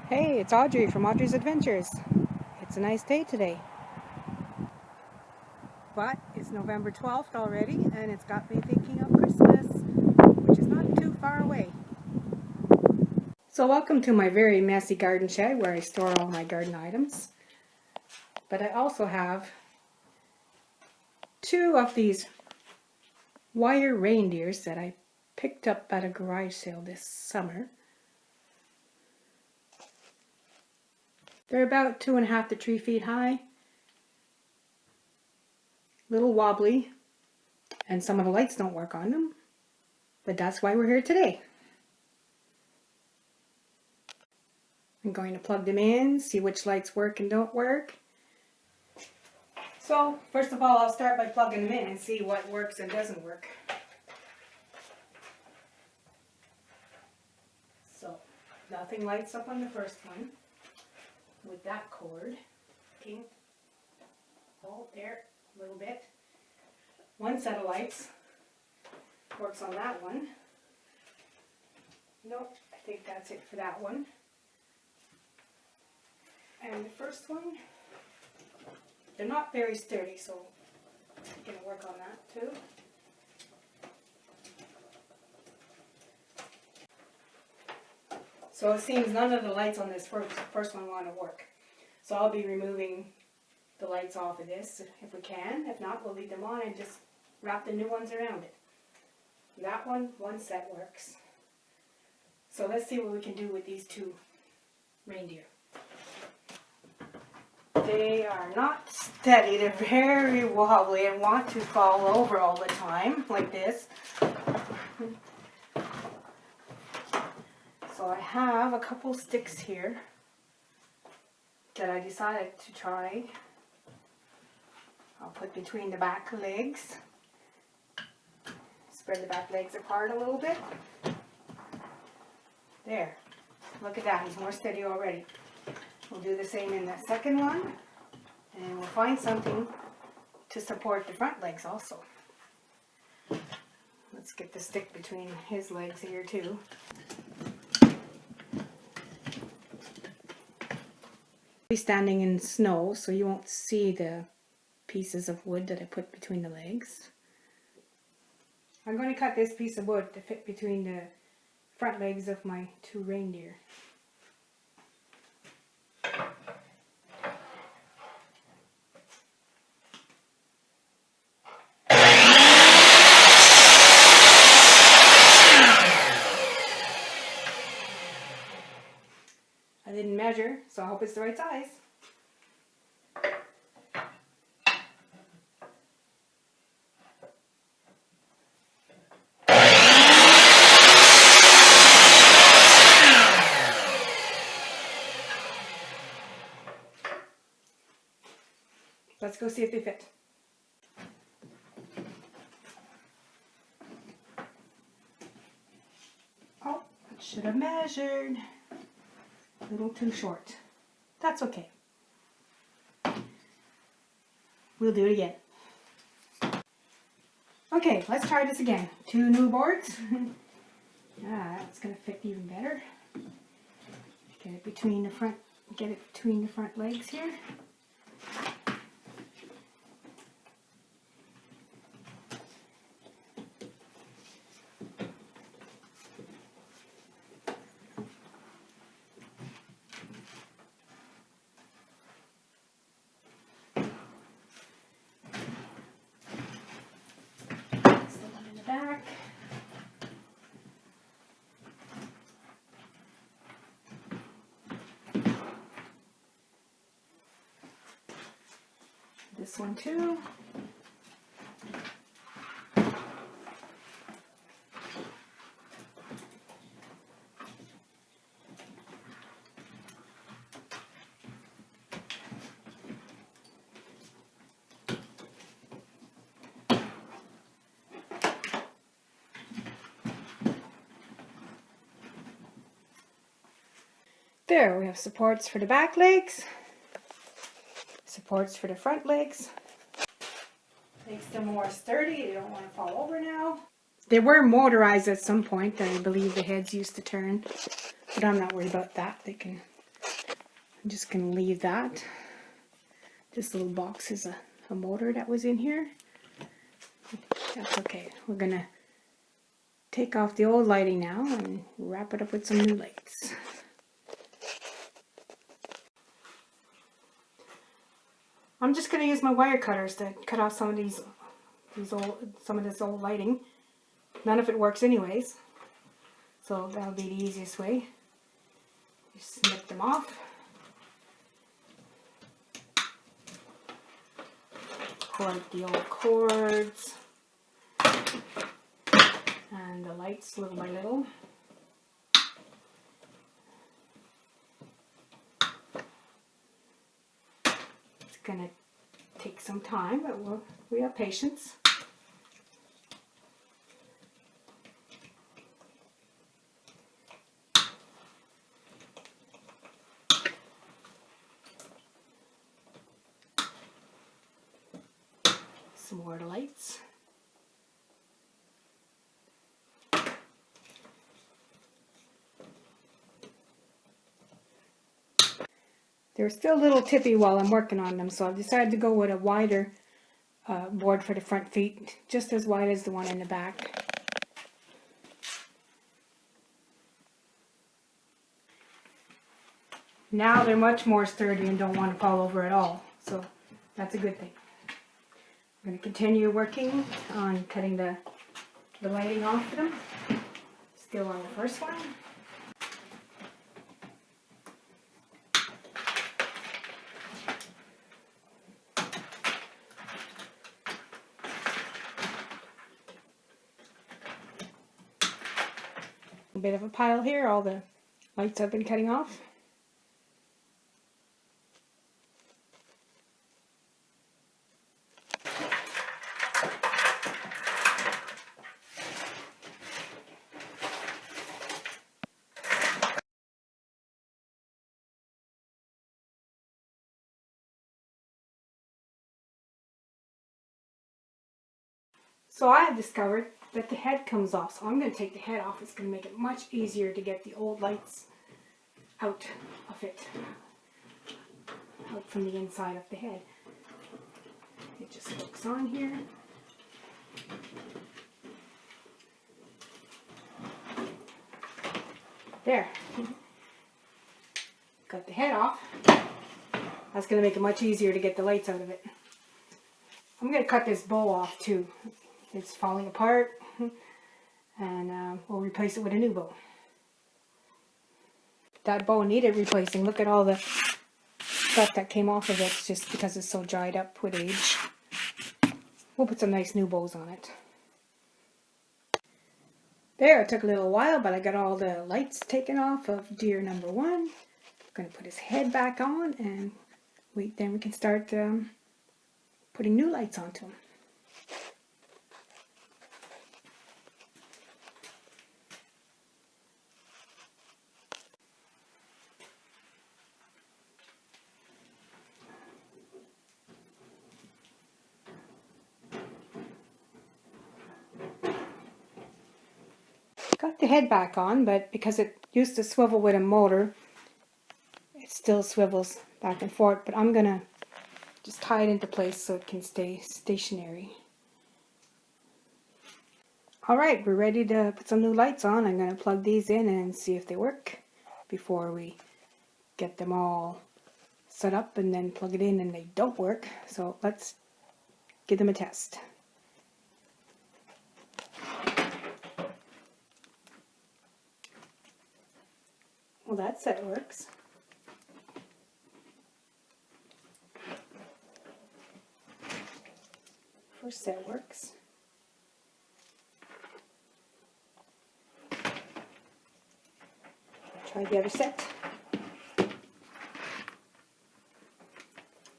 Hey, it's Audrey from Audrey's Adventures. It's a nice day today. But it's November 12th already, and it's got me thinking of Christmas, which is not too far away. So welcome to my very messy garden shed where I store all my garden items. But I also have two of these wire reindeers that I picked up at a garage sale this summer. They're about 2.5 to 3 feet high, little wobbly, and some of the lights don't work on them, but that's why we're here today. I'm going to plug them in, see which lights work and don't work. So, first of all, I'll start by plugging them in and see what works and doesn't work. So, nothing lights up on the first one with that cord. Okay. Oh, there, a little bit. One set of lights works on that one. Nope, I think that's it for that one. And the first one, they're not very sturdy, so I'm going to work on that too. So it seems none of the lights on this first one want to work. So I'll be removing the lights off of this if we can. If not, we'll leave them on and just wrap the new ones around it. That one set works. So let's see what we can do with these two reindeer. They are not steady. They're very wobbly and want to fall over all the time, like this. So I have a couple sticks here that I decided to try. I'll put between the back legs. Spread the back legs apart a little bit. There. Look at that. He's more steady already. We'll do the same in the second one. And we'll find something to support the front legs also. Let's get the stick between his legs here too. Be standing in snow, so you won't see the pieces of wood that I put between the legs. I'm going to cut this piece of wood to fit between the front legs of my two reindeer. I didn't measure, so I hope it's the right size. Let's go see if they fit. Oh, I should have measured. A little too short. That's okay. We'll do it again. Okay, let's try this again. Two new boards. That's gonna fit even better. Get it between the front legs here. Back. This one too. There, we have supports for the back legs, supports for the front legs. Makes them more sturdy, they don't want to fall over now. They were motorized at some point, I believe the heads used to turn, but I'm not worried about that. They can I'm just going to leave that. This little box is a motor that was in here. That's okay. We're going to take off the old lighting now and wrap it up with some new lights. I'm just going to use my wire cutters to cut off some of this old lighting. None of it works anyways, so that'll be the easiest way. Just snip them off. Cord the old cords and the lights little by little. It's gonna take some time, but we have patience. Some more lights. They're still a little tippy while I'm working on them, so I've decided to go with a wider board for the front feet, just as wide as the one in the back. Now they're much more sturdy and don't want to fall over at all, so that's a good thing. I'm going to continue working on cutting the lighting off of them. Still on the first one. A bit of a pile here, all the lights I've been cutting off. So I have discovered that the head comes off, so I'm going to take the head off. It's going to make it much easier to get the old lights out of it, out from the inside of the head. It just hooks on here. There. Got the head off. That's going to make it much easier to get the lights out of it. I'm going to cut this bow off too. It's falling apart, and we'll replace it with a new bow. That bow needed replacing. Look at all the stuff that came off of it just because it's so dried up with age. We'll put some nice new bows on it. There, it took a little while, but I got all the lights taken off of deer number 1. I'm going to put his head back on, and then we can start putting new lights onto him. Got the head back on, but because it used to swivel with a motor, it still swivels back and forth, but I'm going to just tie it into place so it can stay stationary. Alright, we're ready to put some new lights on. I'm going to plug these in and see if they work before we get them all set up and then plug it in and they don't work. So let's give them a test. Well, that set works. First set works. Try the other set.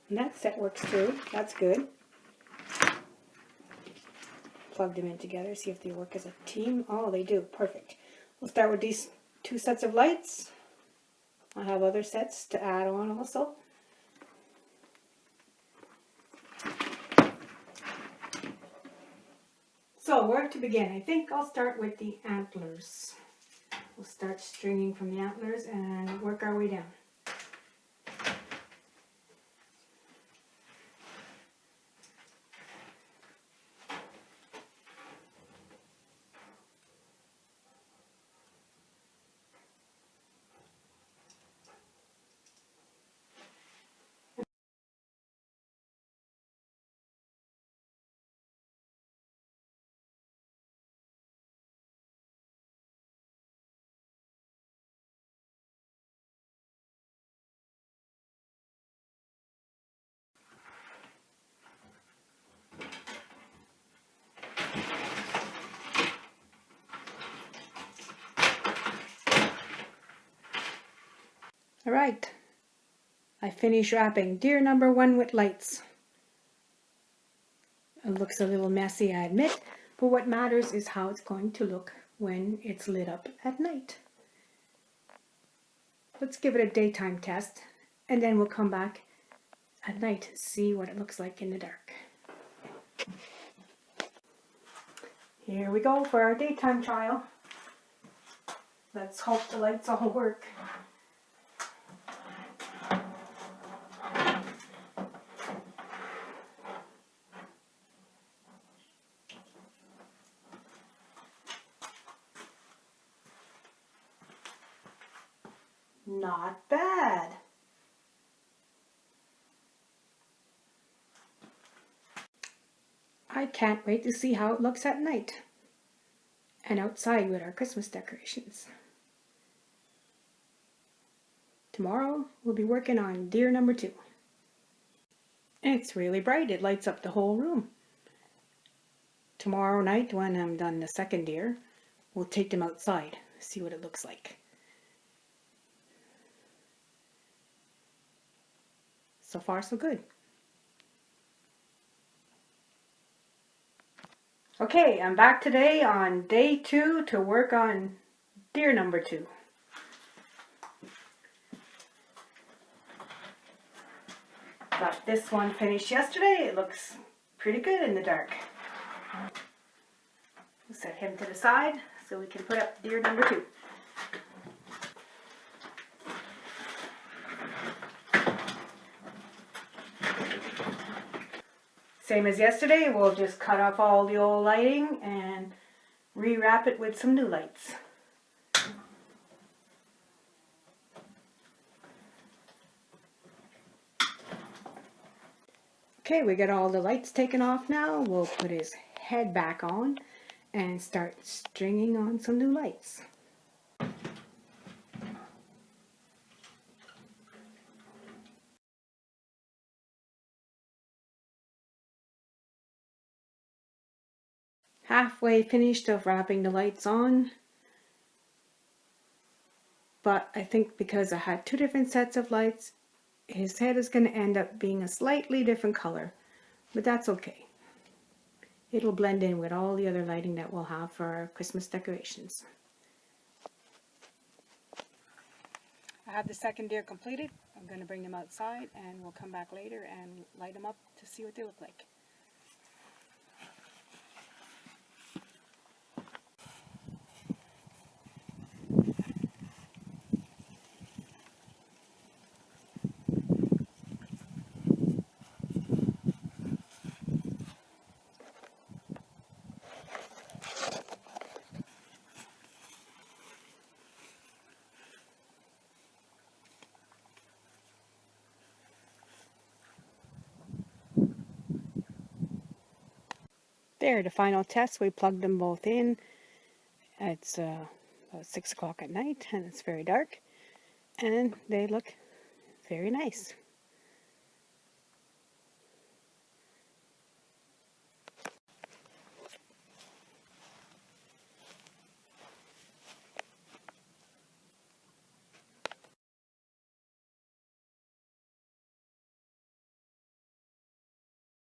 And that set works too. That's good. Plug them in together, see if they work as a team. Oh, they do. Perfect. We'll start with these 2 sets of lights. I have other sets to add on also. So where to begin? I think I'll start with the antlers. We'll start stringing from the antlers and work our way down. Alright, I finished wrapping deer number 1 with lights. It looks a little messy, I admit, but what matters is how it's going to look when it's lit up at night. Let's give it a daytime test, and then we'll come back at night to see what it looks like in the dark. Here we go for our daytime trial. Let's hope the lights all work. Not bad. I can't wait to see how it looks at night and outside with our Christmas decorations. Tomorrow we'll be working on deer number 2. It's really bright, it lights up the whole room. Tomorrow night when I'm done the second deer, we'll take them outside, see what it looks like. So far so good. Okay, I'm back today on day 2 to work on deer number 2. Got this one finished yesterday. It looks pretty good in the dark. We'll set him to the side so we can put up deer number 2. Same as yesterday, we'll just cut off all the old lighting and rewrap it with some new lights. Okay, we got all the lights taken off now. We'll put his head back on and start stringing on some new lights. Halfway finished of wrapping the lights on, but I think because I had 2 different sets of lights, his head is going to end up being a slightly different color, but that's okay. It'll blend in with all the other lighting that we'll have for our Christmas decorations. I have the second deer completed. I'm going to bring them outside and we'll come back later and light them up to see what they look like. There, the final test, we plugged them both in. It's about 6 o'clock at night and it's very dark and they look very nice.